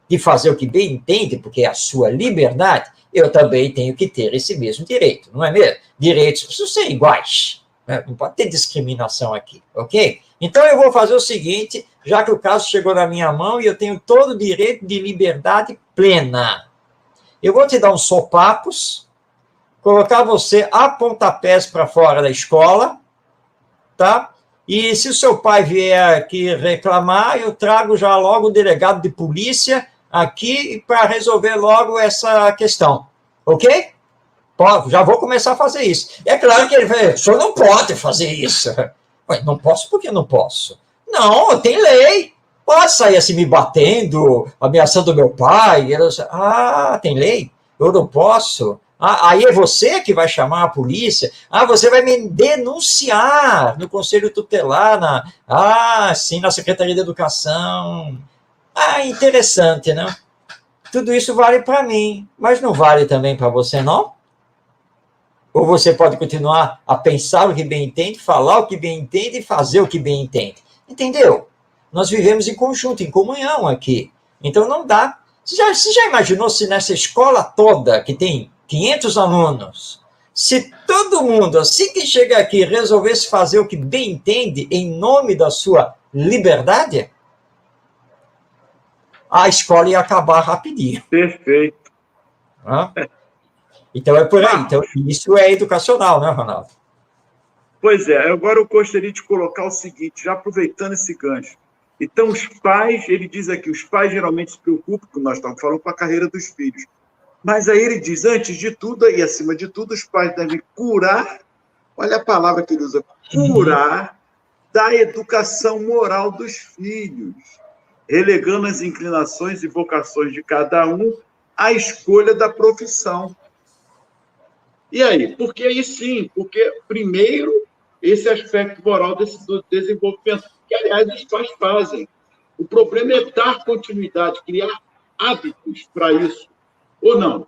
de fazer o que bem entende, porque é a sua liberdade, eu também tenho que ter esse mesmo direito, não é mesmo? Direitos precisam ser iguais. Né? Não pode ter discriminação aqui, ok? Então, eu vou fazer o seguinte, já que o caso chegou na minha mão e eu tenho todo o direito de liberdade plena. Eu vou te dar uns sopapos, colocar você a pontapés para fora da escola, tá? E se o seu pai vier aqui reclamar, eu trago já logo o delegado de polícia aqui para resolver logo essa questão, ok? Já vou começar a fazer isso. É claro que ele vai, o senhor não pode fazer isso. Ué, não posso porque não posso. Não, tem lei. Pode sair assim me batendo, ameaçando meu pai. Tem lei? Eu não posso. Aí é você que vai chamar a polícia. Você vai me denunciar no Conselho Tutelar, sim, na Secretaria de Educação. Interessante, né? Tudo isso vale para mim, mas não vale também para você, não? Ou você pode continuar a pensar o que bem entende, falar o que bem entende e fazer o que bem entende. Entendeu? Nós vivemos em conjunto, em comunhão aqui. Então não dá. Você já imaginou se nessa escola toda, que tem 500 alunos, se todo mundo, assim que chega aqui, resolvesse fazer o que bem entende em nome da sua liberdade? A escola ia acabar rapidinho. Perfeito. Então é por aí. Então, isso é educacional, né, Ronaldo? Pois é. Agora eu gostaria de colocar o seguinte, já aproveitando esse gancho. Então, os pais, ele diz aqui, os pais geralmente se preocupam, como nós estamos falando, com a carreira dos filhos. Mas aí ele diz, antes de tudo e acima de tudo, os pais devem curar, olha a palavra que ele usa, curar da educação moral dos filhos, relegando as inclinações e vocações de cada um à escolha da profissão. E aí? Porque aí sim, porque primeiro esse aspecto moral do desenvolvimento, que aliás os pais fazem. O problema é dar continuidade, criar hábitos para isso, ou não?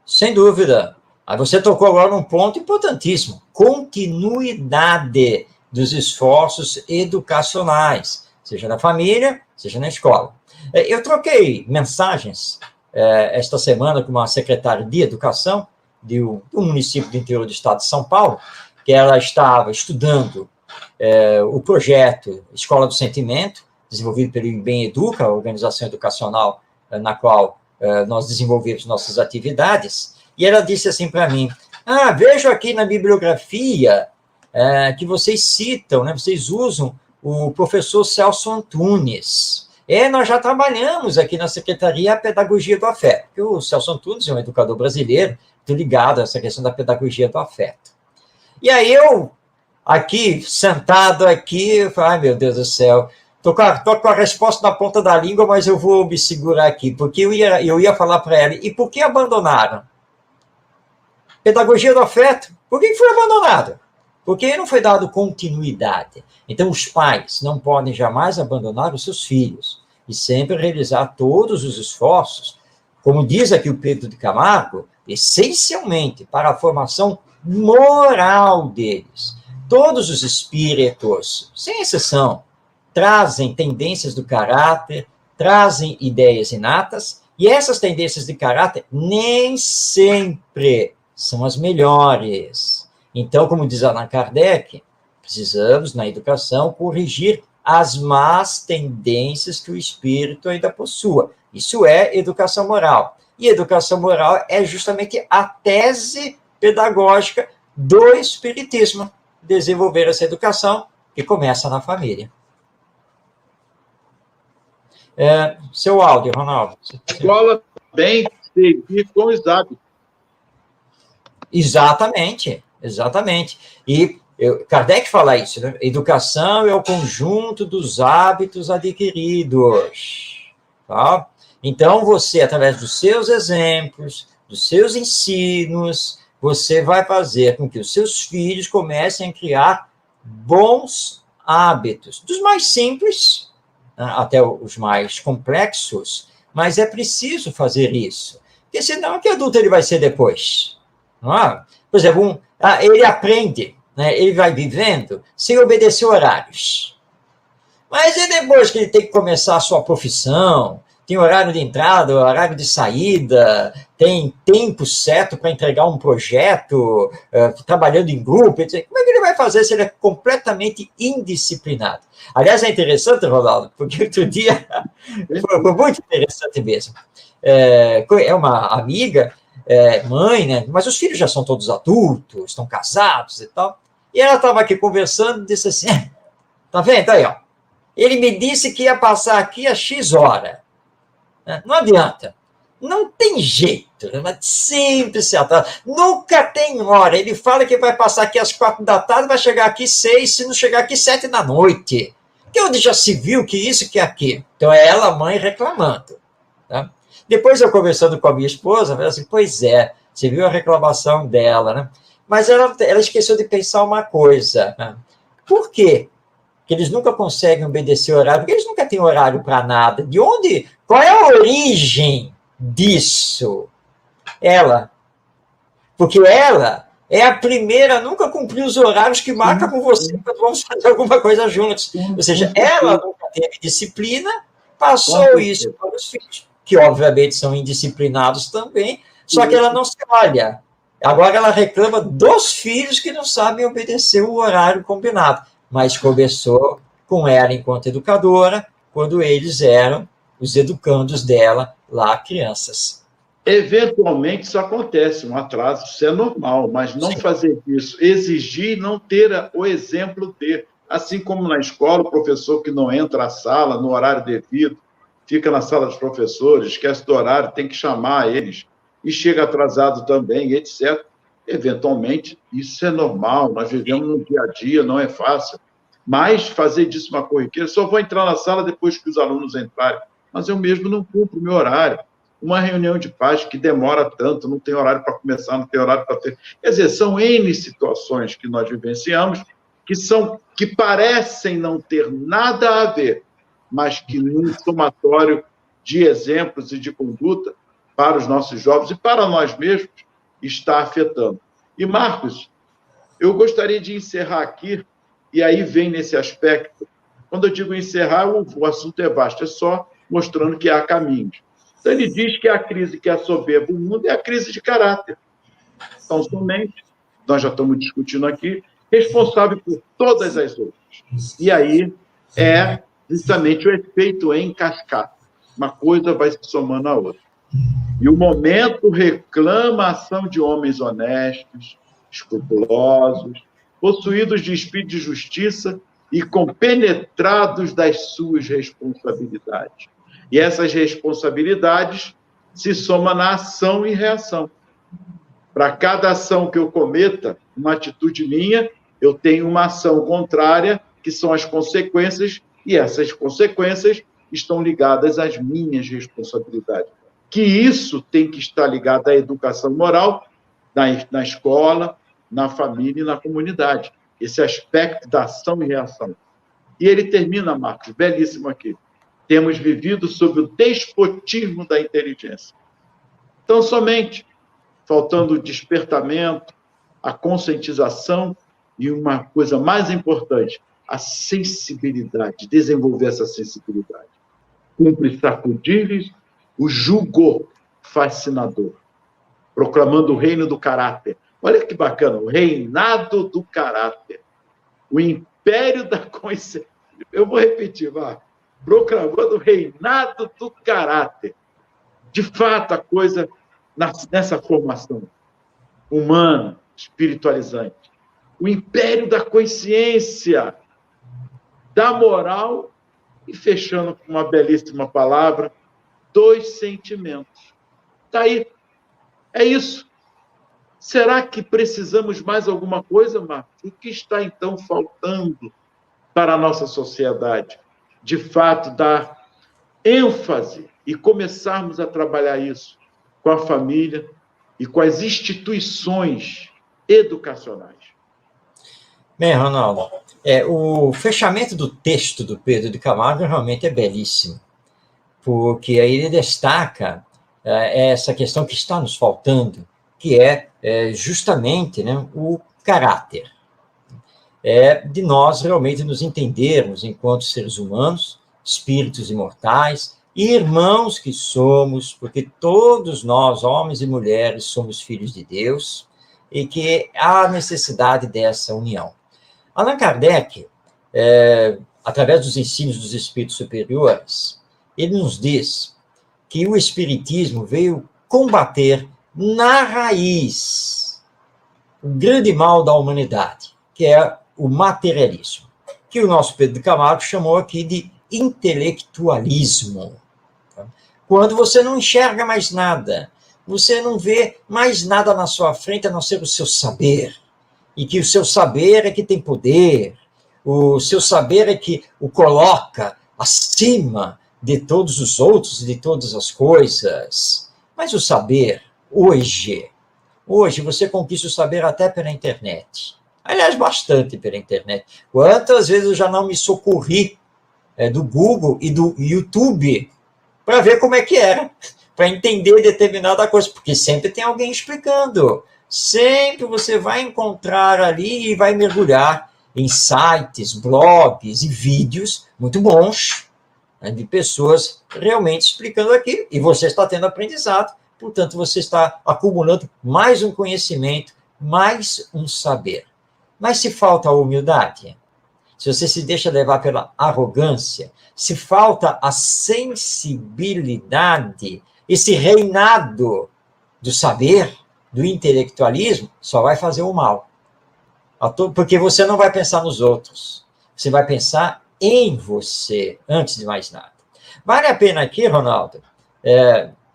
Sem dúvida. Aí você tocou agora num ponto importantíssimo, continuidade dos esforços educacionais, seja na família, seja na escola. Eu troquei mensagens esta semana com uma secretária de educação de um município do interior do estado de São Paulo, que ela estava estudando o projeto Escola do Sentimento, desenvolvido pelo IBEM Educa, a organização educacional na qual nós desenvolvemos nossas atividades, e ela disse assim para mim, vejo aqui na bibliografia que vocês citam, né, vocês usam o professor Celso Antunes. Nós já trabalhamos aqui na Secretaria a Pedagogia do Afeto, porque o Celso Antunes é um educador brasileiro, muito ligado a essa questão da pedagogia do afeto. E aí eu, aqui, sentado aqui, ai meu Deus do céu, tô com a resposta na ponta da língua, mas eu vou me segurar aqui, porque eu ia falar para ela, e por que abandonaram? Pedagogia do afeto, por que foi abandonado? Porque não foi dado continuidade. Então, os pais não podem jamais abandonar os seus filhos, e sempre realizar todos os esforços, como diz aqui o Pedro de Camargo, essencialmente para a formação moral deles. Todos os espíritos, sem exceção, trazem tendências do caráter, trazem ideias inatas, e essas tendências de caráter nem sempre são as melhores. Então, como diz Allan Kardec, precisamos, na educação, corrigir as más tendências que o espírito ainda possua. Isso é educação moral. E educação moral é justamente a tese pedagógica do espiritismo, desenvolver essa educação que começa na família. Seu áudio, Ronaldo. A escola bem servir com os hábitos. Exatamente. E Kardec fala isso, né? Educação é o conjunto dos hábitos adquiridos. Tá? Então, você, através dos seus exemplos, dos seus ensinos, você vai fazer com que os seus filhos comecem a criar bons hábitos, dos mais simples até os mais complexos, mas é preciso fazer isso, porque senão que adulto ele vai ser depois? Não é? Por exemplo, ele aprende, né? Ele vai vivendo sem obedecer horários. Mas e depois que ele tem que começar a sua profissão, tem horário de entrada, horário de saída, tem tempo certo para entregar um projeto, trabalhando em grupo, etc. Como é que ele vai fazer se ele é completamente indisciplinado? Aliás, é interessante, Ronaldo, porque outro dia foi muito interessante mesmo. É uma amiga, mãe, né? Mas os filhos já são todos adultos, estão casados e tal. E ela estava aqui conversando e disse assim, tá vendo aí, ó? Ele me disse que ia passar aqui às X horas. Não adianta. Não tem jeito. Mas sempre se atrasa. Nunca tem hora. Ele fala que vai passar aqui às 4 da tarde, vai chegar aqui 6, se não chegar aqui 7 da noite. Que onde já se viu que isso, que aquilo. Então é ela, a mãe, reclamando. Tá? Depois eu conversando com a minha esposa, eu falei assim, pois é, você viu a reclamação dela, né? Mas ela esqueceu de pensar uma coisa. Né? Por quê? Que eles nunca conseguem obedecer o horário, porque eles nunca têm horário para nada. De onde? Qual é a origem disso? Ela. Porque ela é a primeira a nunca cumprir os horários que marca com você quando vamos fazer alguma coisa juntos. Ou seja, ela nunca teve disciplina, passou isso para os filhos, que obviamente são indisciplinados também, só que ela não se olha. Agora ela reclama dos filhos que não sabem obedecer o horário combinado. Mas começou com ela enquanto educadora, quando eles eram os educandos dela, lá crianças. Eventualmente isso acontece, um atraso, isso é normal, mas não fazer isso, exigir não ter o exemplo de. Assim como na escola, o professor que não entra à sala no horário devido, fica na sala dos professores, esquece do horário, tem que chamar eles, e chega atrasado também, etc. Eventualmente, isso é normal, nós vivemos no dia a dia, não é fácil. Mas fazer disso uma corriqueira, só vou entrar na sala depois que os alunos entrarem, mas eu mesmo não cumpro o meu horário. Uma reunião de paz que demora tanto, não tem horário para começar, não tem horário para ter. Quer dizer, são N situações que nós vivenciamos que parecem não ter nada a ver, mas que num somatório de exemplos e de conduta para os nossos jovens e para nós mesmos está afetando. E, Marcos, eu gostaria de encerrar aqui, e aí vem nesse aspecto, quando eu digo encerrar, o assunto é vasto, é só mostrando que há caminhos. Então, ele diz que a crise que assoberba o mundo é a crise de caráter. Então, somente, nós já estamos discutindo aqui, responsável por todas as outras. E aí é justamente o efeito em cascata. Uma coisa vai se somando à outra. E o momento reclama a ação de homens honestos, escrupulosos, possuídos de espírito de justiça e compenetrados das suas responsabilidades. E essas responsabilidades se somam na ação e reação. Para cada ação que eu cometa, uma atitude minha, eu tenho uma ação contrária, que são as consequências, e essas consequências estão ligadas às minhas responsabilidades. Que isso tem que estar ligado à educação moral, na escola, na família e na comunidade. Esse aspecto da ação e reação. E ele termina, Marcos, belíssimo aqui. Temos vivido sob o despotismo da inteligência. Então, somente faltando o despertamento, a conscientização e uma coisa mais importante, a sensibilidade, desenvolver essa sensibilidade. Cumpre sacudir-lhes o jugo fascinador, proclamando o reino do caráter. Olha que bacana, o reinado do caráter, o império da consciência. Eu vou repetir, vai. Proclamando o reinado do caráter. De fato, a coisa nessa formação humana, espiritualizante. O império da consciência, da moral e, fechando com uma belíssima palavra, dos sentimentos. Está aí. É isso. Será que precisamos mais alguma coisa, Marcos? O que está, então, faltando para a nossa sociedade? De fato, dar ênfase e começarmos a trabalhar isso com a família e com as instituições educacionais. Bem, Ronaldo, o fechamento do texto do Pedro de Camargo realmente é belíssimo, porque aí ele destaca essa questão que está nos faltando, que é justamente, né, o caráter. De nós realmente nos entendermos enquanto seres humanos, espíritos imortais, irmãos que somos, porque todos nós, homens e mulheres, somos filhos de Deus, e que há necessidade dessa união. Allan Kardec, através dos ensinos dos espíritos superiores, ele nos diz que o espiritismo veio combater na raiz o grande mal da humanidade, que é o materialismo, que o nosso Pedro de Camargo chamou aqui de intelectualismo. Quando você não enxerga mais nada, você não vê mais nada na sua frente a não ser o seu saber, e que o seu saber é que tem poder, o seu saber é que o coloca acima de todos os outros e de todas as coisas. Mas o saber, hoje você conquista o saber até pela internet. Aliás, bastante pela internet. Quantas vezes eu já não me socorri do Google e do YouTube para ver como é que era, para entender determinada coisa, porque sempre tem alguém explicando. Sempre você vai encontrar ali e vai mergulhar em sites, blogs e vídeos muito bons, né, de pessoas realmente explicando aquilo, e você está tendo aprendizado, portanto, você está acumulando mais um conhecimento, mais um saber. Mas se falta a humildade, se você se deixa levar pela arrogância, se falta a sensibilidade, esse reinado do saber, do intelectualismo, só vai fazer o mal. Porque você não vai pensar nos outros. Você vai pensar em você, antes de mais nada. Vale a pena aqui, Ronaldo,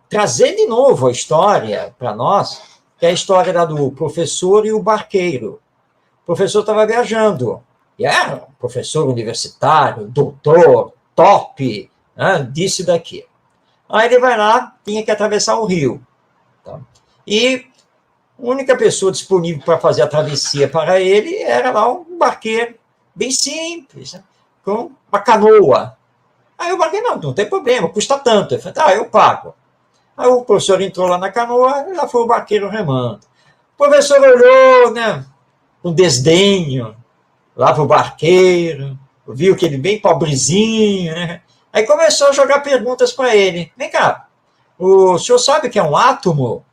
trazer de novo a história para nós, que é a história do professor e o barqueiro. O professor estava viajando, e era um professor universitário, doutor, top, né, disso e daquilo. Aí ele vai lá, tinha que atravessar o rio. Tá? E a única pessoa disponível para fazer a travessia para ele era lá um barqueiro, bem simples, né, com uma canoa. Aí o barqueiro, não tem problema, custa tanto. Ele falou, eu pago. Aí o professor entrou lá na canoa, e lá foi o barqueiro remando. O professor olhou, né, com desdenho, lá para o barqueiro, viu que ele bem pobrezinho, né? Aí começou a jogar perguntas para ele. Vem cá, o senhor sabe o que é um átomo?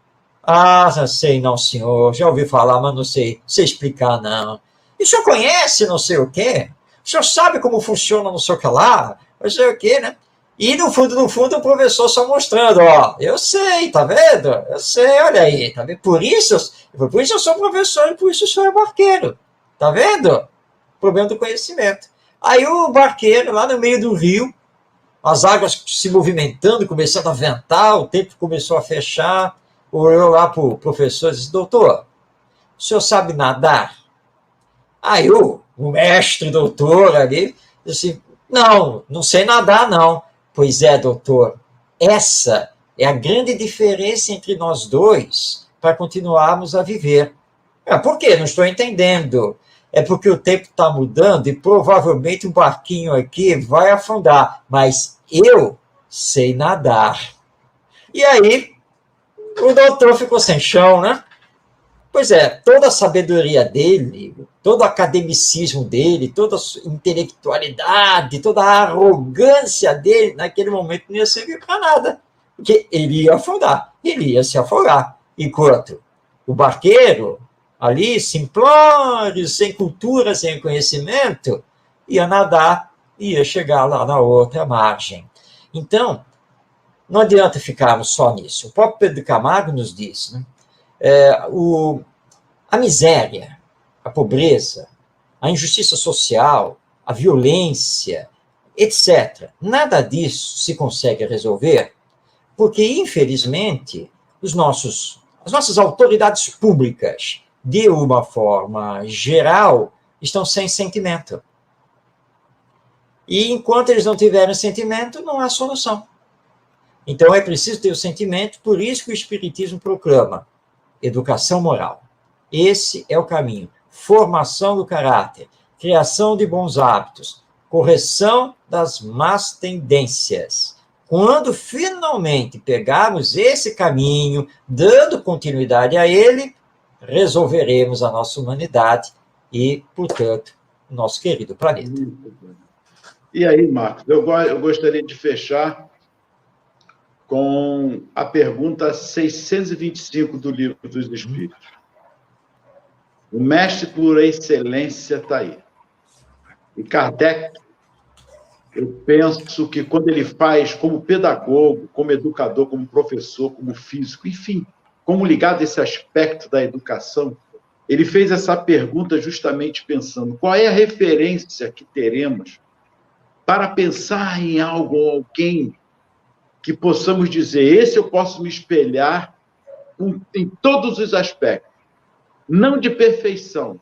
Ah, não sei não, senhor, já ouvi falar, mas não sei explicar, não. E o senhor conhece não sei o quê? O senhor sabe como funciona não sei o que lá? Não sei o quê, né? E no fundo, o professor só mostrando, eu sei, tá vendo? Eu sei, olha aí, tá vendo? Por isso eu sou professor e por isso eu sou barqueiro, tá vendo? Problema do conhecimento. Aí o barqueiro, lá no meio do rio, as águas se movimentando, começando a ventar, o tempo começou a fechar, olhou lá para o professor e disse, doutor, o senhor sabe nadar? Aí o mestre doutor ali disse, não sei nadar, não. Pois é, doutor, essa é a grande diferença entre nós dois para continuarmos a viver. Por quê? Não estou entendendo. É porque o tempo está mudando e provavelmente o barquinho aqui vai afundar, mas eu sei nadar. E aí, o doutor ficou sem chão, né? Pois é, toda a sabedoria dele, todo o academicismo dele, toda a intelectualidade, toda a arrogância dele, naquele momento não ia servir para nada, porque ele ia afundar, ele ia se afogar. Enquanto o barqueiro, ali, simplório, sem cultura, sem conhecimento, ia nadar e ia chegar lá na outra margem. Então, não adianta ficarmos só nisso. O próprio Pedro de Camargo nos diz, né? A miséria, a pobreza, a injustiça social, a violência, etc. Nada disso se consegue resolver porque, infelizmente, as nossas autoridades públicas, de uma forma geral, estão sem sentimento. E enquanto eles não tiverem sentimento, não há solução. Então é preciso ter o sentimento, por isso que o Espiritismo proclama educação moral. Esse é o caminho. Formação do caráter, criação de bons hábitos, correção das más tendências. Quando finalmente pegarmos esse caminho, dando continuidade a ele, resolveremos a nossa humanidade e, portanto, o nosso querido planeta. E aí, Marcos, eu gostaria de fechar com a pergunta 625 do Livro dos Espíritos. O mestre por excelência está aí. E Kardec, eu penso que quando ele faz como pedagogo, como educador, como professor, como físico, enfim, como ligado a esse aspecto da educação, ele fez essa pergunta justamente pensando qual é a referência que teremos para pensar em algo ou alguém que possamos dizer, esse eu posso me espelhar em todos os aspectos, não de perfeição,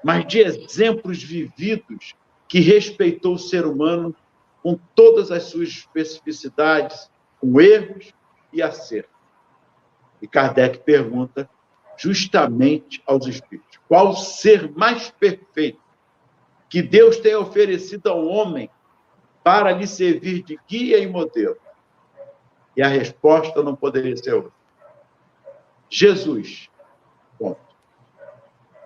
mas de exemplos vividos que respeitou o ser humano com todas as suas especificidades, com erros e acertos. E Kardec pergunta justamente aos espíritos, qual o ser mais perfeito que Deus tem oferecido ao homem para lhe servir de guia e modelo? E a resposta não poderia ser outra. Jesus. Ponto.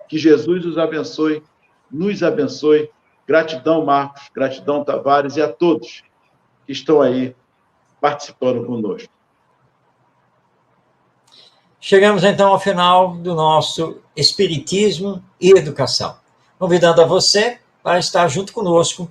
Que Jesus os abençoe, nos abençoe. Gratidão, Marcos, gratidão, Tavares, e a todos que estão aí participando conosco. Chegamos, então, ao final do nosso Espiritismo e Educação. Convidando a você para estar junto conosco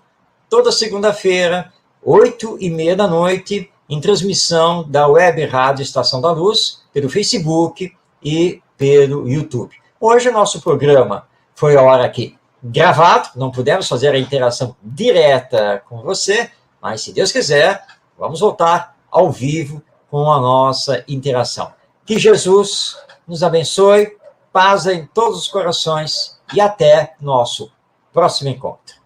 toda segunda-feira, 8h30 da noite, em transmissão da Web Rádio Estação da Luz, pelo Facebook e pelo YouTube. Hoje o nosso programa foi a hora aqui gravado, não pudemos fazer a interação direta com você, mas se Deus quiser, vamos voltar ao vivo com a nossa interação. Que Jesus nos abençoe, paz em todos os corações e até nosso próximo encontro.